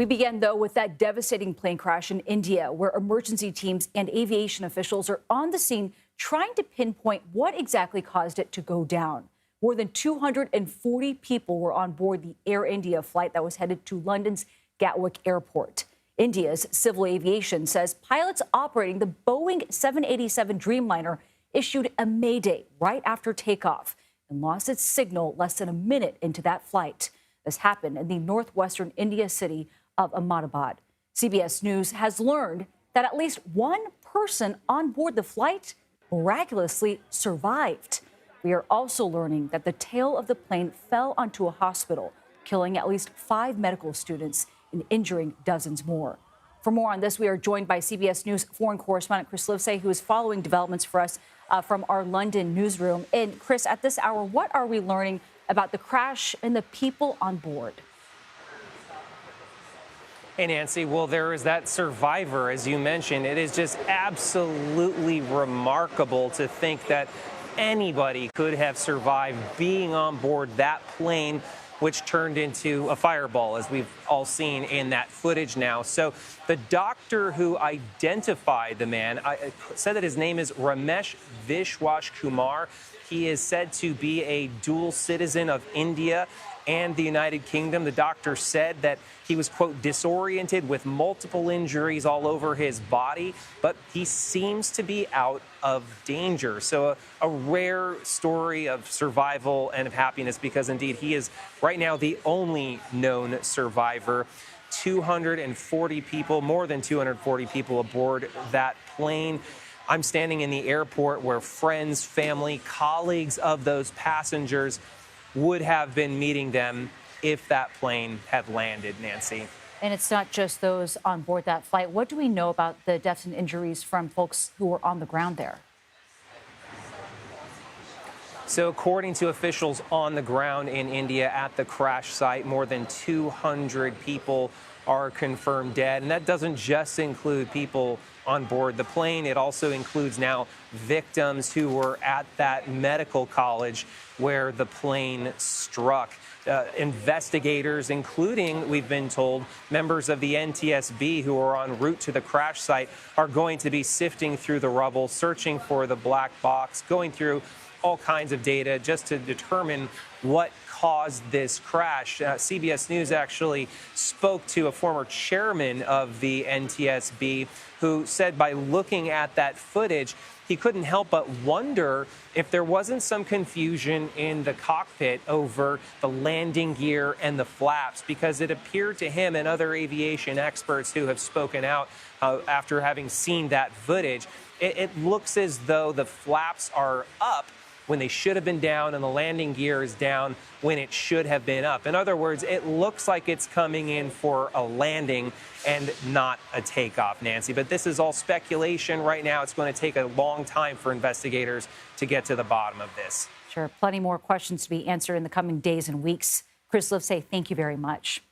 We began, though, with that devastating plane crash in India, where emergency teams and aviation officials are on the scene trying to pinpoint what exactly caused it to go down. More than 240 people were on board the Air India flight that was headed to London's Gatwick Airport. India's civil aviation says pilots operating the Boeing 787 Dreamliner issued a mayday right after takeoff and lost its signal less than a minute into that flight. This happened in the northwestern India city of Ahmedabad. CBS News has learned that at least one person on board the flight miraculously survived. We are also learning that the tail of the plane fell onto a hospital, killing at least 5 medical students and injuring dozens more. For more on this, we are joined by CBS News foreign correspondent Chris Livesay, who is following developments for us from our London newsroom. And Chris, at this hour, what are we learning about the crash and the people on board? Hey, Nancy. Well, there is that survivor, as you mentioned. It is just absolutely remarkable to think that anybody could have survived being on board that plane, which turned into a fireball, as we've all seen in that footage now. So the doctor who identified the man said that his name is Ramesh Vishwash Kumar. He is said to be a dual citizen of India and the United Kingdom. The doctor said that he was, quote, disoriented with multiple injuries all over his body, but he seems to be out of danger. So a rare story of survival and of happiness, because indeed he is right now the only known survivor. 240 people, more than 240 people aboard that plane. I'm standing in the airport where friends, family, colleagues of those passengers would have been meeting them if that plane had landed, Nancy. And it's not just those on board that flight. What do we know about the deaths and injuries from folks who were on the ground there? So according to officials on the ground in India at the crash site, more than 200 people are confirmed dead. And that doesn't just include people on board the plane. It also includes now victims who were at that medical college where the plane struck. Investigators, including, we've been told, members of the NTSB who are en route to the crash site, are going to be sifting through the rubble, searching for the black box, going through all kinds of data just to determine what caused this crash. CBS News actually spoke to a former chairman of the NTSB who said by looking at that footage, he couldn't help but wonder if there wasn't some confusion in the cockpit over the landing gear and the flaps, because it appeared to him and other aviation experts who have spoken out after having seen that footage, it looks as though the flaps are up when they should have been down, and the landing gear is down when it should have been up. In other words, it looks like it's coming in for a landing and not a takeoff, Nancy. But this is all speculation right now. It's going to take a long time for investigators to get to the bottom of this. Sure. Plenty more questions to be answered in the coming days and weeks. Chris Livesay, thank you very much.